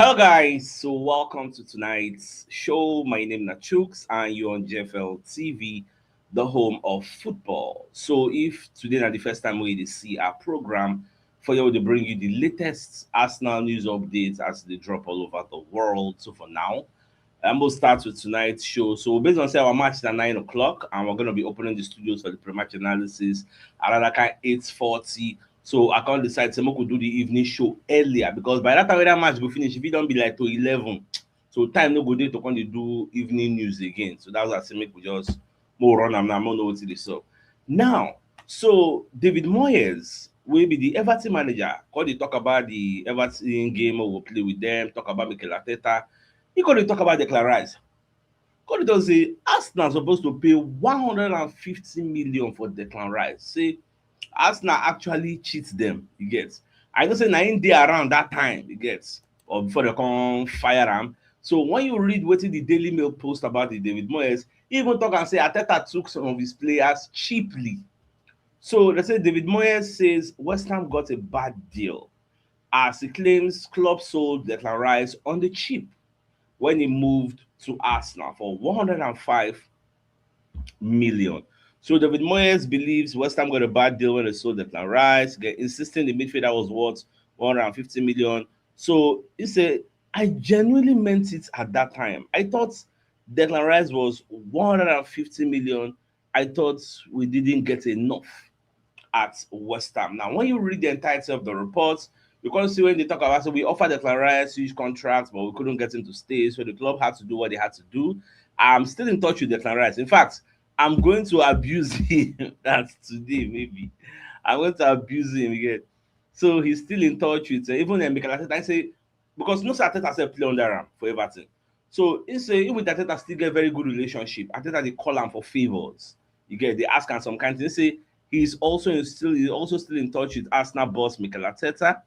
Hello guys, so welcome to tonight's show. My name is CHUKS and you're on JFL TV, the home of football. So if today is the first time we see our program, for you to bring you the latest Arsenal news updates as they drop all over the world. So for now, I'm going to start with tonight's show. So based on say our match is at 9 o'clock, and we're going to be opening the studios for the pre-match analysis around like 8:40. So I can't decide say we could do the evening show earlier because by that time when that match go finish, if it don't be like to 11, so time no go there to come dey do evening news again. So that's why I say make we just more run am now, more know what it is. So now, so David Moyes will be the Everton manager. Come dey talk about the Everton game we will play with them, talk about Mikel Arteta. He come dey talk about Declan Rice. Come dey talk say Arsenal supposed to pay 150 million for Declan Rice. Say Arsenal actually cheat them, you get. I know say na him dey around that time, you get, or before they come fire am. So when you read wetin the Daily Mail post about the David Moyes, he even talk and say Arteta took some of his players cheaply. So they say David Moyes says West Ham got a bad deal as he claims club sold Declan Rice on the cheap when he moved to Arsenal for 105 million. So David Moyes believes West Ham got a bad deal when they sold Declan Rice, insisting the midfielder was worth 150 million. So he said, I genuinely meant it at that time. I thought Declan Rice was 150 million. I thought we didn't get enough at West Ham. Now, when you read the entirety of the report, you can see when they talk about so we offered Declan Rice huge contracts, but we couldn't get him to stay. So the club had to do what they had to do. I'm still in touch with Declan Rice. In fact, I'm going to abuse him. That's today, maybe. I'm going to abuse him again. So he's still in touch with even Mikel Arteta. I say because no Arteta said play under him for Everton. So he say even with Arteta still get very good relationship. Arteta they call him for favors. You get they ask him some kind of thing. They say he's also still in touch with Arsenal boss Mikel Arteta,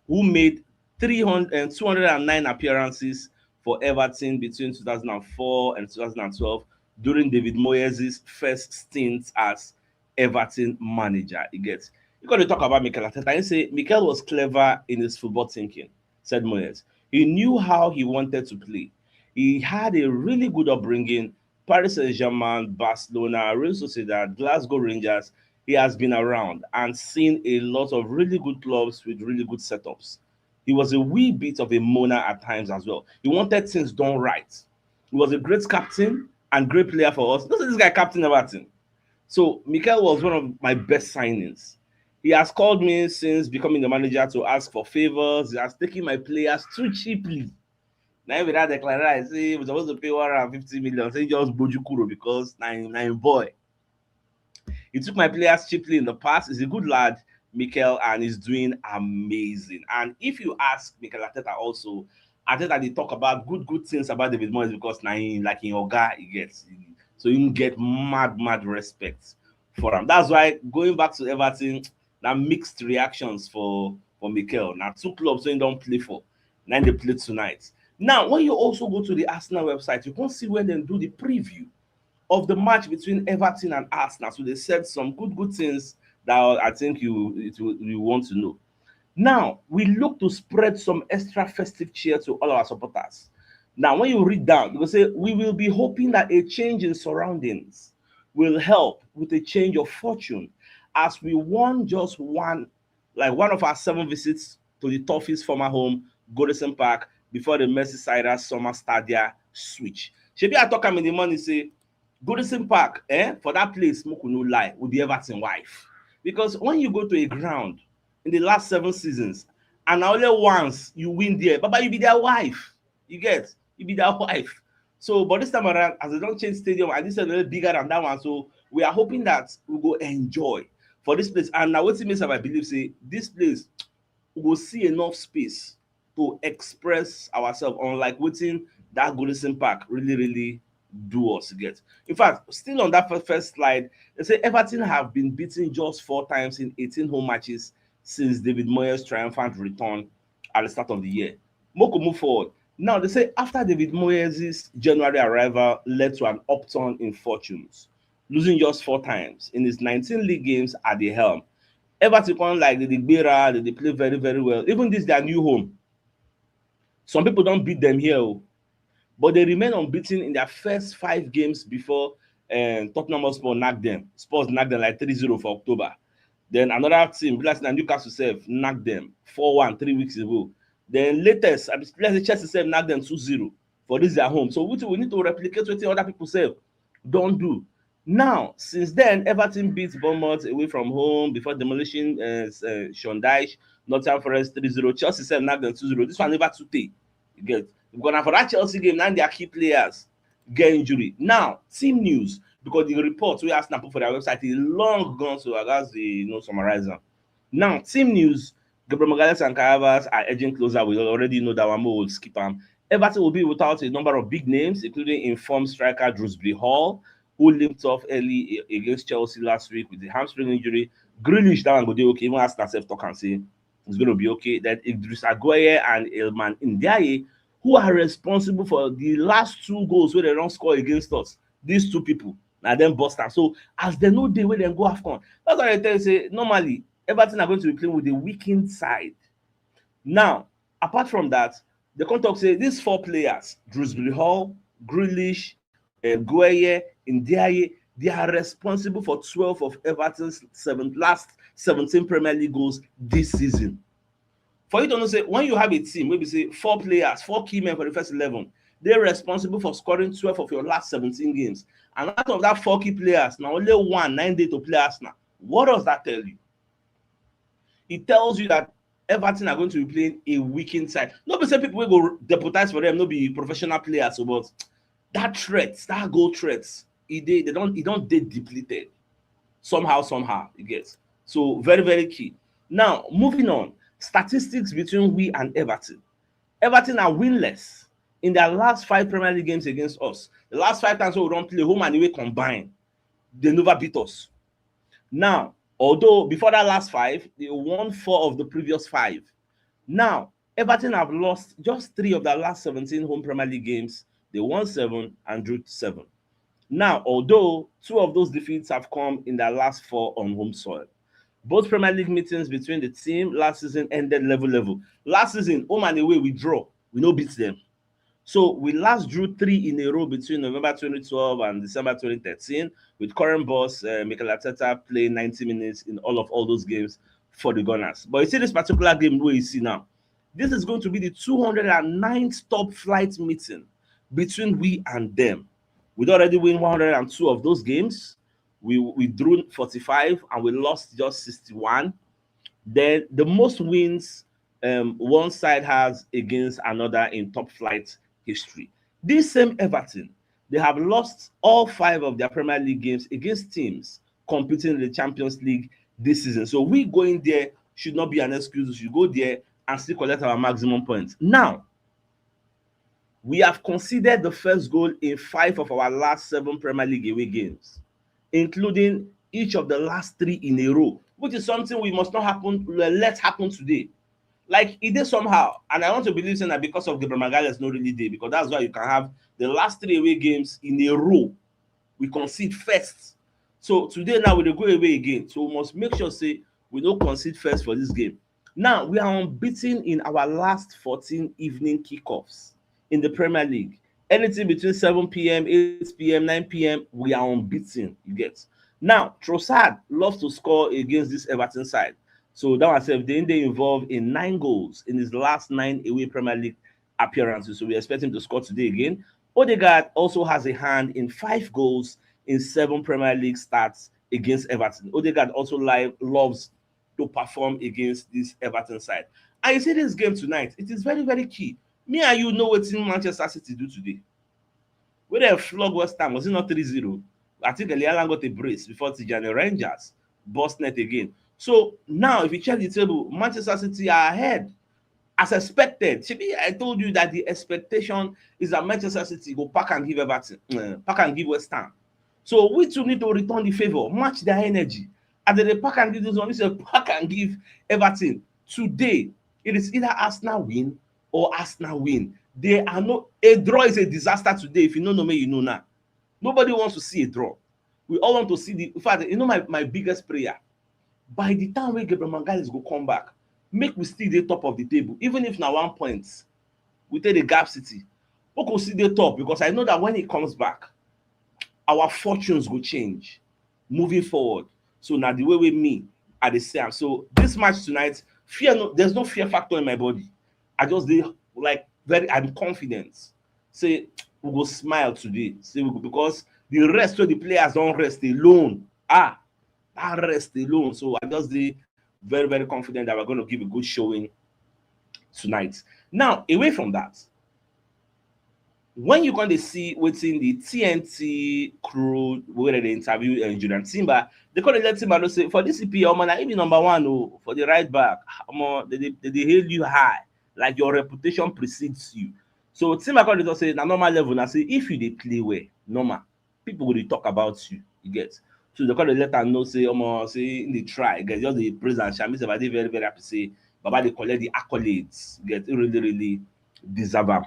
who made 209 appearances for Everton between 2004 and 2012 during David Moyes' first stint as Everton manager. He gets. You got to talk about Mikel Arteta. You say Mikel was clever in his football thinking, said Moyes. He knew how he wanted to play. He had a really good upbringing. Paris Saint-Germain, Barcelona, Real Sociedad, Glasgow Rangers. He has been around and seen a lot of really good clubs with really good setups. He was a wee bit of a moaner at times as well. He wanted things done right. He was a great captain and great player for us. Look at this guy, Captain Everton. So Mikel was one of my best signings. He has called me since becoming the manager to ask for favors. He has taken my players too cheaply. Now with that Declan Rice, say we're supposed to pay 150 million. Say just Bojukuro because nine boy. He took my players cheaply in the past. He's a good lad, Mikel, and he's doing amazing. And if you ask Mikel Arteta also, Arteta they talk about good things about David Moyes because now like in Oga he gets so you can get mad respect for him. That's why going back to Everton, now mixed reactions for Mikel. Now two clubs when don't play for, now they play tonight. Now when you also go to the Arsenal website, you can see when they do the preview of the match between Everton and Arsenal. So they said some good things that I think you want to know. Now we look to spread some extra festive cheer to all our supporters. Now, when you read down, you will say we will be hoping that a change in surroundings will help with a change of fortune, as we won just one of our 7 visits to the toughest former home, Goodison Park, before the Merseyside summer stadia switch. Shebi I talk am in the morning say Goodison Park, for that place, make we no lie, will be Everton wife. Because when you go to a ground in the last 7 seasons, and only once you win there, Baba, you be their wife. You get, you be their wife. So, but this time around, as they don't change stadium, and this is a little bigger than that one, so we are hoping that we go enjoy for this place. And now, what it means, I believe, say this place we will see enough space to express ourselves, unlike waiting that Goodison Park really do us get. In fact, still on that first slide, they say Everton have been beaten just 4 times in 18 home matches since David Moyes' triumphant return at the start of the year. Moko move forward. Now they say after David Moyes' January arrival led to an upturn in fortunes, losing just 4 times in his 19 league games at the helm. Everton come like they play very well. Even this their new home. Some people don't beat them here, but they remain unbeaten in their first 5 games before Tottenham Hotspur nagged them. Spurs nagged them like 3-0 for October. Then another team, Newcastle self nagged them 4-1 3 weeks ago. Then latest, let's say Chelsea self nagged them 2-0 for this their home. So we need to replicate what other people self don't do. Now, since then, Everton beat Bournemouth away from home before demolishing Sean Dyche, Nottingham Forest 3-0. Chelsea self nagged them 2-0. This one never to take. You get, because now for that Chelsea game, now their key players get injury. Now, team news, because the report we asked Snapple for their website is long gone, so I guess the summarize them. Now, team news, Gabriel Magalhaes and Cavas are edging closer. We already know that one will skip them. Everton will be without a number of big names, including informed striker Drewsbury Hall, who limped off early against Chelsea last week with the hamstring injury. Grealish, that one go dey okay. Even ask ourselves talk and say it's going to be okay. Then Idris Agueye and Ilman Ndiaye, who are responsible for the last 2 goals where they don't score against us. These 2 people, and then bust am. So as they know day where they go AFCON, that's why I tell you say normally Everton are going to be playing with the weakened side. Now, apart from that, the contract say these 4 players, Drewsbury Hall, Grealish, Gueye, Ndiaye, they are responsible for 12 of Everton's last 17 Premier League goals this season. For you to know, say when you have a team, maybe say 4 players, 4 key men for the first 11, they're responsible for scoring 12 of your last 17 games. And out of that 4 key players, now only 1 9 day to play Arsenal. What does that tell you? It tells you that Everton are going to be playing a weakened side. Nobody say people will go deputize for them, no be professional players, so but that threats, that goal threats, they don't get depleted. Somehow, you get. So very, very key. Now, moving on. Statistics between we and Everton. Everton are winless in their last 5 Premier League games against us. The last 5 times we don't play home and away combined, they never beat us. Now, although before that last 5, they won 4 of the previous 5. Now, Everton have lost just 3 of their last 17 home Premier League games. They won 7 and drew 7. Now, although 2 of those defeats have come in their last 4 on home soil. Both Premier League meetings between the team last season ended level. Last season, home and away, we draw. We no beat them. So we last drew 3 in a row between November 2012 and December 2013, with current boss Mikel Arteta playing 90 minutes in all those games for the Gunners. But you see this particular game where you see now, this is going to be the 209th top flight meeting between we and them. We'd already win 102 of those games. We drew 45 and we lost just 61. Then the most wins one side has against another in top flight history. This same Everton, they have lost all 5 of their Premier League games against teams competing in the Champions League this season. So we going there should not be an excuse. We should go there and still collect our maximum points. Now, we have conceded the first goal in 5 of our last 7 Premier League away games, including each of the last 3 in a row, which is something we must not let happen today. Like it did somehow, and I want to believe that because of Gabriel Magalhaes no really day, because that's why you can have the last 3 away games in a row. We concede first. So today now we go away again. So we must make sure say we don't concede first for this game. Now we are unbeaten in our last 14 evening kickoffs in the Premier League. Anything between 7 p.m., 8 p.m., 9 p.m., we are unbeaten. You get. Now, Trossard loves to score against this Everton side. So that was they involved in 9 goals in his last 9 away Premier League appearances. So we expect him to score today again. Odegaard also has a hand in 5 goals in 7 Premier League starts against Everton. Odegaard also loves to perform against this Everton side. And you see this game tonight, it is very, very key. Me and you know what Manchester City do today. When they flog West Ham, was it not 3-0? I think Elialan got a brace before Tijani Rangers bust net again. So now, if you check the table, Manchester City are ahead. As expected. I told you that the expectation is that Manchester City go pack and give Everton, pack and give West Ham. So we too need to return the favor, match their energy. And then they pack and give this one, we say pack and give Everton. Today, it is either Arsenal win or Arsenal win. There are no, a draw is a disaster today. If you don't know me, you know now. Nobody wants to see a draw. We all want to see in fact, you know my biggest prayer. By the time we Gabriel Magalhaes go come back, make we still the top of the table. Even if now 1 point, we take the Gap City. We could see the top because I know that when he comes back, our fortunes will change moving forward. So now the way with me at the same. So this match tonight, there's no fear factor in my body. I just like I'm confident. Say we go smile today. Say we go, because the rest of the players don't rest alone. That rest alone. So I just very, very confident that we're going to give a good showing tonight. Now, away from that, when you're going to see what's in the TNT crew where they interview Julian Timber, they call let Timber know say for this CP, man, even number one for the right back, they hail you high, like your reputation precedes you. So Timber call it say na normal level. Now say if you dey play well, normal, people will talk about you. You get. So they call the letter know say say in the try, get just the praise and shame. Say they very, very happy say Baba they collect the accolades, get really, really deserve them.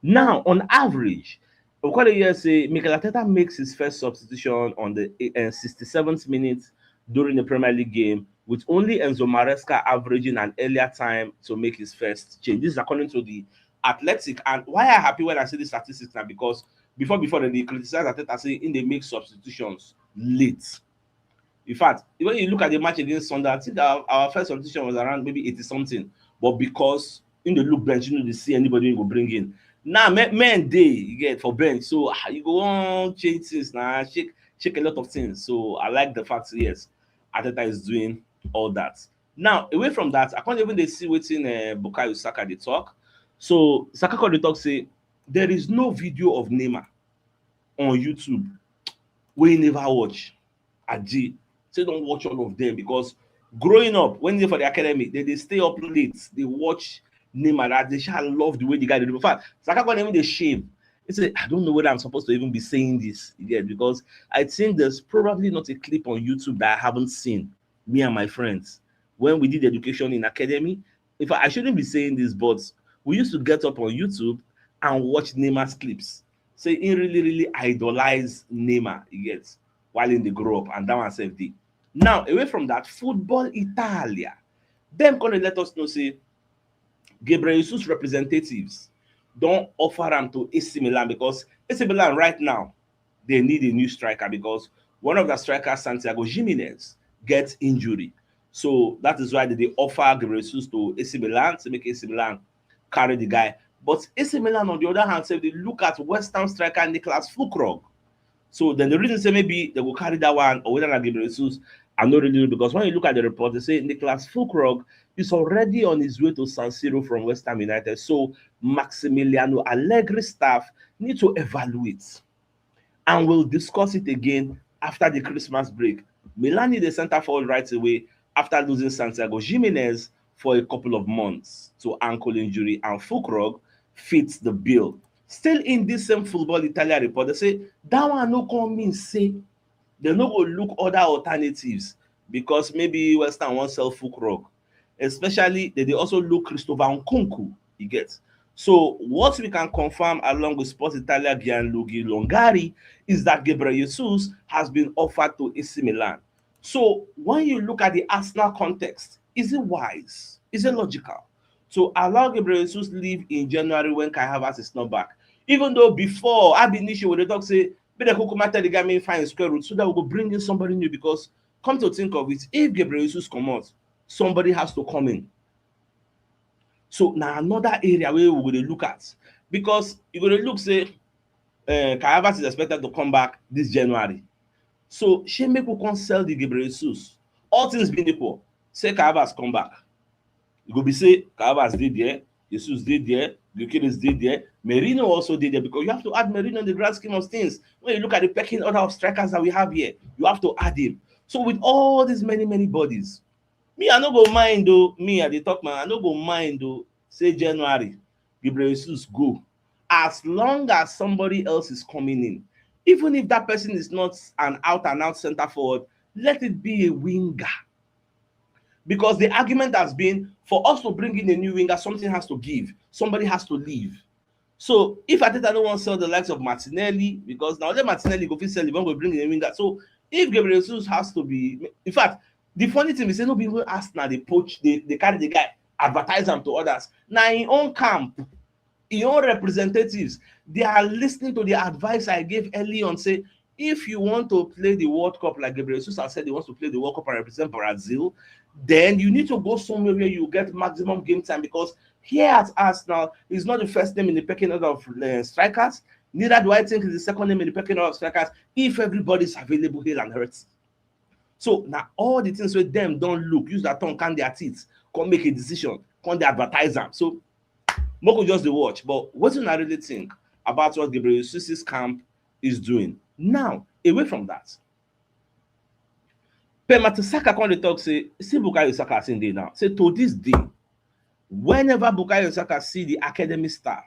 Now, on average, we call it here say Mikel Arteta makes his first substitution on the 67th minute during the Premier League game, with only Enzo Maresca averaging an earlier time to make his first change. This is according to the Athletic. And why I'm happy when I see the statistics now, because before they criticize Arteta saying they make substitutions late. In fact, when you look at the match against Sunday, I think our first substitution was around maybe 80 something, but because in the look bench, they see anybody you go bring in. Now, men day you get for bench, so you go on change things now, shake a lot of things. So I like the fact, yes, Arteta is doing all that. Now, away from that, I can't even they see what's in Bukayo Saka they talk. So Saka called the talk say there is no video of Neymar on YouTube we never watch. Aji, say don't watch all of them because growing up when they for the academy, they stay up late, they watch Neymar, they shall love the way the guy did. In fact, Saka got even the shame. He said, I don't know whether I'm supposed to even be saying this again because I think there's probably not a clip on YouTube that I haven't seen, me and my friends, when we did education in academy. In fact, I shouldn't be saying this, but we used to get up on YouTube and watch Neymar's clips. So he really, really idolize Neymar, he gets, while in the grow up, and that one self did. Now, away from that, Football Italia, them gonna let us know, say, Gabriel Jesus representatives don't offer them to AC Milan because AC Milan right now, they need a new striker because one of the strikers, Santiago Jimenez, gets injury. So that is why they offer Gabriel Jesus to AC Milan to make AC Milan carry the guy. But AC Milan, on the other hand, say they look at West Ham striker Niklas Füllkrug. So then the reason say maybe they will carry that one or whether not Gabriel Jesus, I'm not really because when you look at the report, they say Niklas Füllkrug is already on his way to San Siro from West Ham United. So Maximiliano Allegri's staff need to evaluate. And we'll discuss it again after the Christmas break. Milan need a centre forward right away after losing Santiago Jimenez for a couple of months to ankle injury, and Füllkrug fits the bill. Still in this same Football Italia report, they say that one no come mean say they no go look other alternatives because maybe West Ham won't sell Füllkrug. Especially they also look Christopher Nkunku, you get. So what we can confirm along with Sports Italia Gianluigi Longari is that Gabriel Jesus has been offered to AC Milan. So when you look at the Arsenal context, is it wise? Is it logical to allow Gabriel Jesus leave in January when Kai Havertz is not back? Even though before Ab initio when they talk say, but they could matter the guy may find square root so that we will bring in somebody new because come to think of it, if Gabriel Jesus come out, somebody has to come in. So now another area where we're going to look at because you're going to look say Kai Havertz is expected to come back this January. So she make we can sell the Gabriel Jesus. All things being equal, say Kai Havertz come back. You go be say Kai Havertz did there, Jesus did there, Gyökeres did there, Merino also did there because you have to add Merino in the grand scheme of things. When you look at the pecking order of strikers that we have here, you have to add him. So with all these many bodies, me I no go mind though. Me at the top man, I no go mind though. Say January, Gabriel Jesus go, as long as somebody else is coming in. Even if that person is not an out-and-out center forward, let it be a winger. Because the argument has been for us to bring in a new winger, something has to give, somebody has to leave. So if Arteta don't want to sell the likes of Martinelli, because now let Martinelli go sell it when we bring in a winger. So if Gabriel Jesus has to be, in fact, the funny thing is, no people ask now they poach, they carry the guy, advertise them to others. Now in own camp, Your own representatives, they are listening to the advice I gave early on. Say, if you want to play the World Cup, like Gabriel Jesus said, he wants to play the World Cup and represent Brazil, then you need to go somewhere where you get maximum game time, because here at Arsenal, he's not the first name in the pecking order of strikers. Neither do I think he's the second name in the pecking order of strikers if everybody's available here and hurts. So now all the things where them don't look, use their tongue, can their teeth, come make a decision, come they advertise them. So Moko just the watch. But what do I really think about what Gabriel Jesus' camp is doing? Now, away from that, Pematosaka when they talk, say, see Bukayo Saka in there now. Say to this day, whenever Bukayo Saka see the academy staff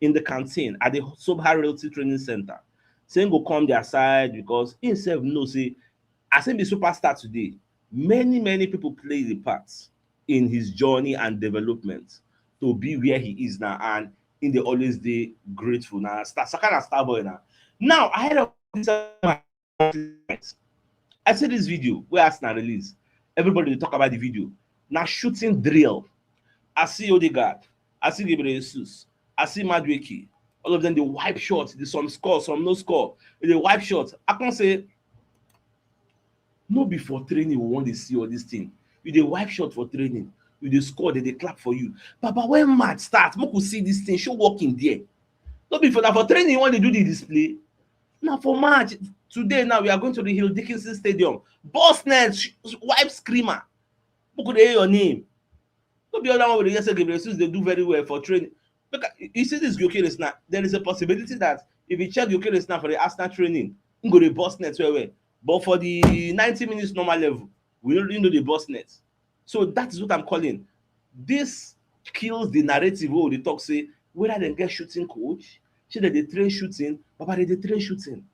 in the canteen at the Sobha Realty Training Center, saying go come their side because he himself knows, say, as him be superstar today, many people play the parts in his journey and development to be where he is now, and in the always day grateful now. Saka na star boy now. Now I had a I said this video where Arsenal release. Everybody talk about the video. Now shooting drill. I see Odegaard. I see Gabriel Jesus. I see Madueke. All of them they wipe shots. There's some score, some no score. They wipe shots. I can't say no before training we want to see all this thing. You dey wipe shot for training. You dey score, they clap for you. But when match starts, make we see this thing. Show working there. No before that for training you want to do the display. Now for match today, now we are going to the Hill Dickinson Stadium. Boss net, wipe screamer. Who could hear your name? No be other one with the yesterday Gabriel Jesus, they do very well for training. Because you see this Gyökeres now, there is a possibility that if you check Gyökeres now for the Arsenal training, you go to boss net well. But for the 90 minutes normal level, we don't really know the boss net. So that is what I'm calling. This kills the narrative where they talk, say, whether they get shooting coach, should they train shooting, but they train shooting.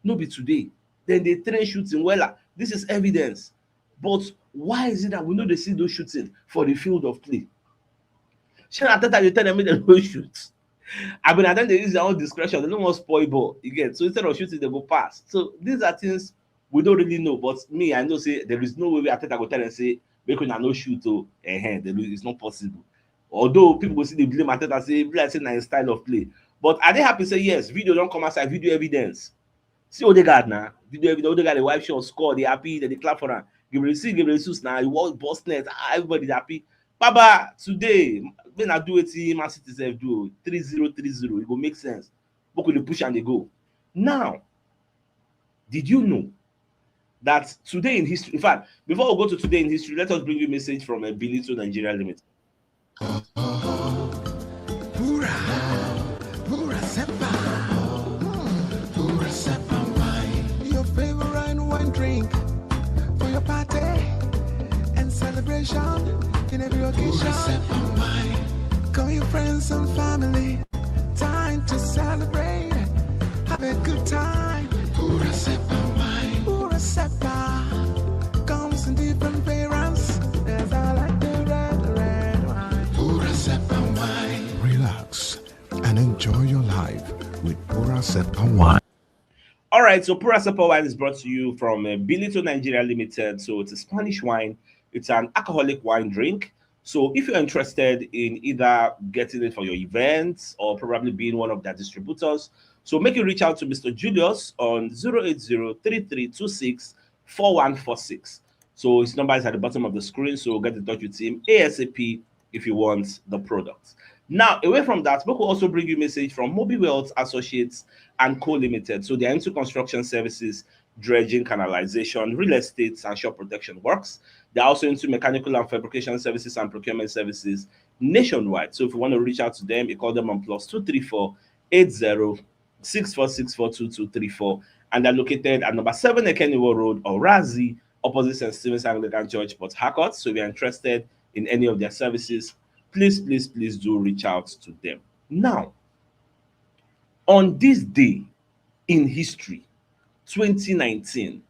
No be today. Then they train shooting. Well, this is evidence. But why is it that we know they see those shooting for the field of play? Should Arteta they tell them they don't shoot? I mean, I think they use their own discretion. They don't want to spoil ball. You get so instead of shooting, they go pass. So these are things we don't really know. But me, I know say there is no way Arteta go tell and say because I no shoot to it's not possible. Although people will see the blame Arteta say like say na his style of play. But are they happy say yes? Video don't come outside, video evidence. See Odegaard now. Video evidence, Odegaard the wife shot score, they happy, they clap for him. Gabriel Jesus now, he was boss net, everybody's happy. Baba, today, when I do it, Man City self do 3-0, 3-0. It will make sense. But they push and they go. Now, did you know that today in history, in fact, before we go to today in history, let us bring you a message from a Benito Nigeria Limited. Your favorite wine drink for your party and celebration in every occasion. Call your friends and family. Time to celebrate. Have a good time. Pura Sepa wine. Pura Sepa comes in different variants. There's I like the red wine. Pura Sepa wine. Relax and enjoy your life with Pura Sepa wine. All right, so Pura Sepa wine is brought to you from Benito Nigeria Limited. So it's a Spanish wine. It's an alcoholic wine drink. So if you're interested in either getting it for your events or probably being one of their distributors, so make you reach out to Mr. Julius on 080-3326-4146. So his number is at the bottom of the screen. So get in touch with him ASAP if you want the product. Now, away from that, we will also bring you a message from Moby Wealth Associates and Co. Limited. So they're into construction services, dredging, canalization, real estate, and shop protection works. They're also into mechanical and fabrication services and procurement services nationwide. So if you want to reach out to them, you call them on +234 8064642234, and they're located at number 7 Ekeniwo Road, Orazi, opposite St. Stephen's Anglican Church, Port Harcourt. So if you're interested in any of their services, please do reach out to them. Now, on this day in history, 2019,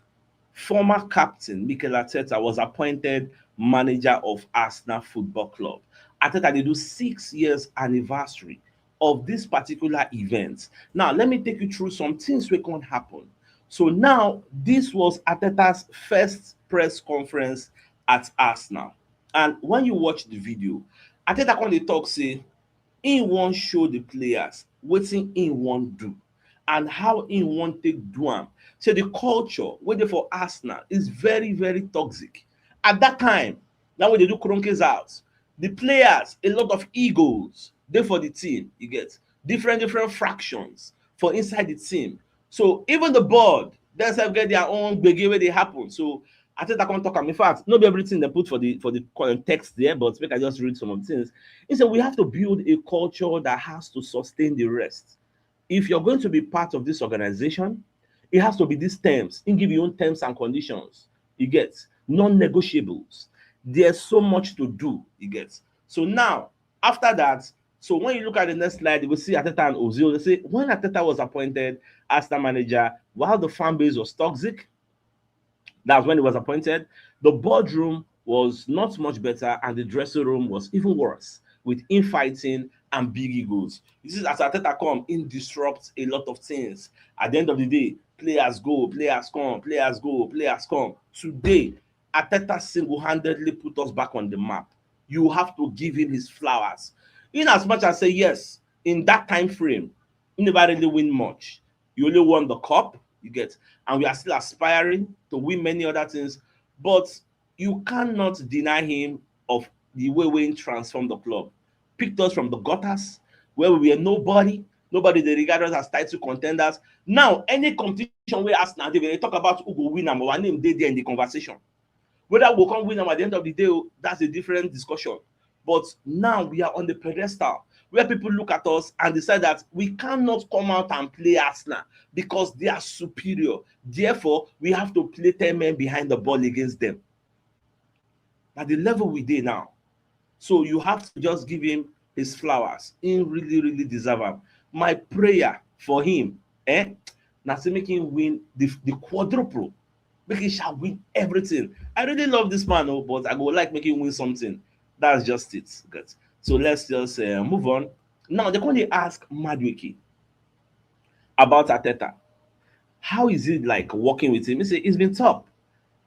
former captain Mikel Arteta was appointed manager of Arsenal Football Club. Arteta, they do 6 years anniversary of this particular event. Now, let me take you through some things that can happen. So now, this was Arteta's first press conference at Arsenal. And when you watch the video, Arteta when they talk, say, He won't show the players wetin he won't do and how he won't take do am. So the culture wey dey for Arsenal is very very toxic. At that time, na when they do Kroenke's house, the players, a lot of egos dey for the team. You get different fractions for inside the team. So even the board, dem sef get their own gbege wey dey happen. So Arteta come talk am. In fact, no be everything dem put for the text there, but make I just read some of the things. He said we have to build a culture that has to sustain the rest. If you're going to be part of this organization, it has to be these terms. You give your own terms and conditions. You get non-negotiables. There's so much to do. You get. So now, after that, so when you look at the next slide, you will see Arteta and Ozil. They say when Arteta was appointed as the manager, while the fan base was toxic, that's when he was appointed, the boardroom was not much better, and the dressing room was even worse, with infighting and big egos. This is as Arteta come, in disrupts a lot of things. At the end of the day, players go, players come, players go, players come. Today, Arteta single-handedly put us back on the map. You have to give him his flowers. In as much as say yes, in that time frame, he never really win much. You only won the cup, you get, and we are still aspiring to win many other things. But you cannot deny him of the way he transformed the club. Picked us from the gutters, where we were nobody they regard us as title contenders. Now, any competition we ask now, they talk about who will win them, our name they there in the conversation. Whether we'll come win them at the end of the day, that's a different discussion. But now we are on the pedestal where people look at us and decide that we cannot come out and play Arsenal because they are superior. Therefore, we have to play 10 men behind the ball against them. At the level we did now. So you have to just give him his flowers. He really deserve them. My prayer for him, now to make him win the quadruple. Make him shall win everything. I really love this man, but I would like making him win something. That's just it. Good. So let's just move on. Now they're going to ask Madueke about Arteta. How is it like working with him? He say it's been tough.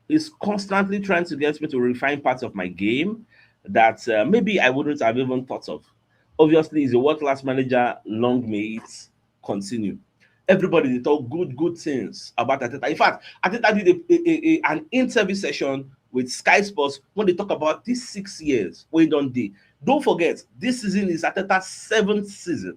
He's constantly trying to get me to refine parts of my game that maybe I wouldn't have even thought of. Obviously, he's a world-class manager. Long may it continue. Everybody they talk good things about Arteta. In fact, Arteta did an interview session with Sky Sports when they talk about these 6 years when don't they. Don't forget, this season is Arteta's 7th season.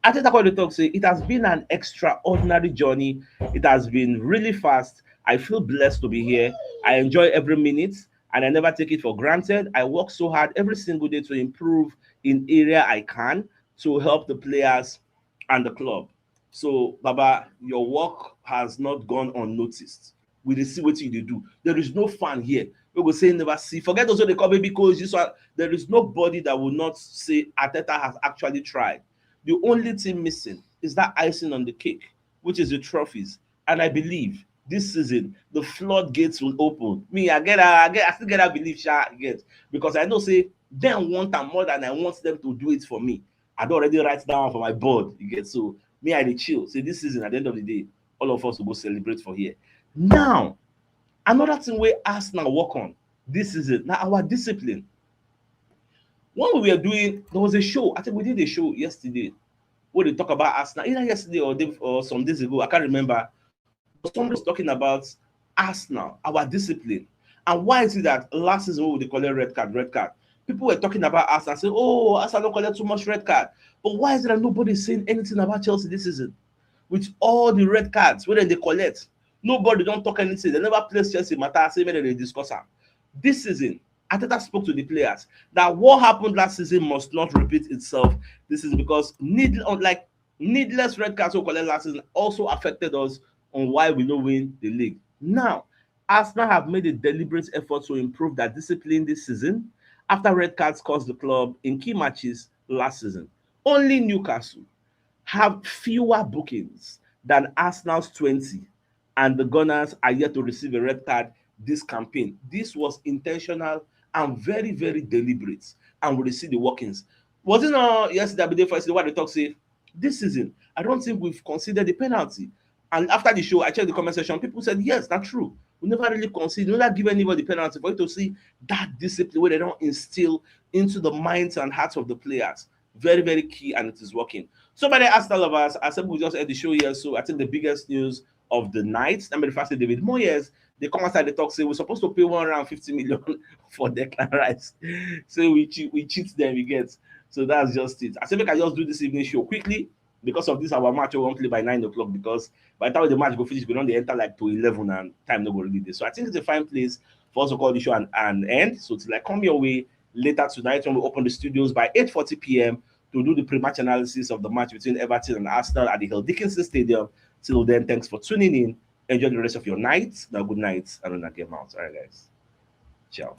Arteta when they talk say it has been an extraordinary journey. It has been really fast. I feel blessed to be here. I enjoy every minute and I never take it for granted. I work so hard every single day to improve in area I can to help the players and the club. So, Baba, your work has not gone unnoticed. We see what you do. There is no fan here. We will say never see. Forget also they call baby coach. This one, there is nobody that will not say Arteta has actually tried. The only thing missing is that icing on the cake, which is the trophies. And I believe this season the floodgates will open. Me, I still get a belief, because I know say them want them more than I want them to do it for me. I don't already write down for my board. You get so me, I dey chill. Say this season at the end of the day, all of us will go celebrate for here. Now, another thing we Arsenal work on this season now our discipline. When we were doing, there was a show. I think we did a show yesterday where they talk about Arsenal. Either yesterday or some days ago, I can't remember. But somebody was talking about Arsenal, our discipline, and why is it that last season when they call it red card? People were talking about Arsenal, saying, "Oh, Arsenal don't collect too much red card." But why is it that nobody's saying anything about Chelsea this season? With all the red cards, whether they collect, nobody don't talk anything. They never place Chelsea matter, say when they discuss them. This season, Arteta spoke to the players that what happened last season must not repeat itself. This is because needless red cards we collect last season also affected us on why we don't win the league. Now, Arsenal have made a deliberate effort to improve their discipline this season after red cards cost the club in key matches last season. Only Newcastle have fewer bookings than Arsenal's 20, and the Gunners are yet to receive a red card this campaign. This was intentional and very deliberate, and we see the workings. Was it not yesterday, the day for yesterday, what they talk say? This season, I don't think we've considered the penalty. And after the show, I checked the comment section. People said, yes, that's true. We never really consider, we never give anybody penalty for you to see that discipline where they don't instill into the minds and hearts of the players. Very, very key, and it is working. So, by the Arsenal lovers, I said we just end the show here. So, I think the biggest news of the night, I mean, the first thing, David Moyes, they come outside the talk, say we're supposed to pay 150 million for Declan Rice. So, we cheat them, we get. So, that's just it. I said, we can just do this evening show quickly because of this. Our match we won't play by 9 o'clock because by the time the match go finish, we don't enter like to 11 and time no go really there. So, I think it's a fine place for us to call the show and end. So, to like come your way later tonight when we open the studios by 8:40 p.m. to do the pre-match analysis of the match between Everton and Arsenal at the Hill Dickinson Stadium. Till then, thanks for tuning in. Enjoy the rest of your night. Now, good night, and then I get out. All right, guys. Ciao.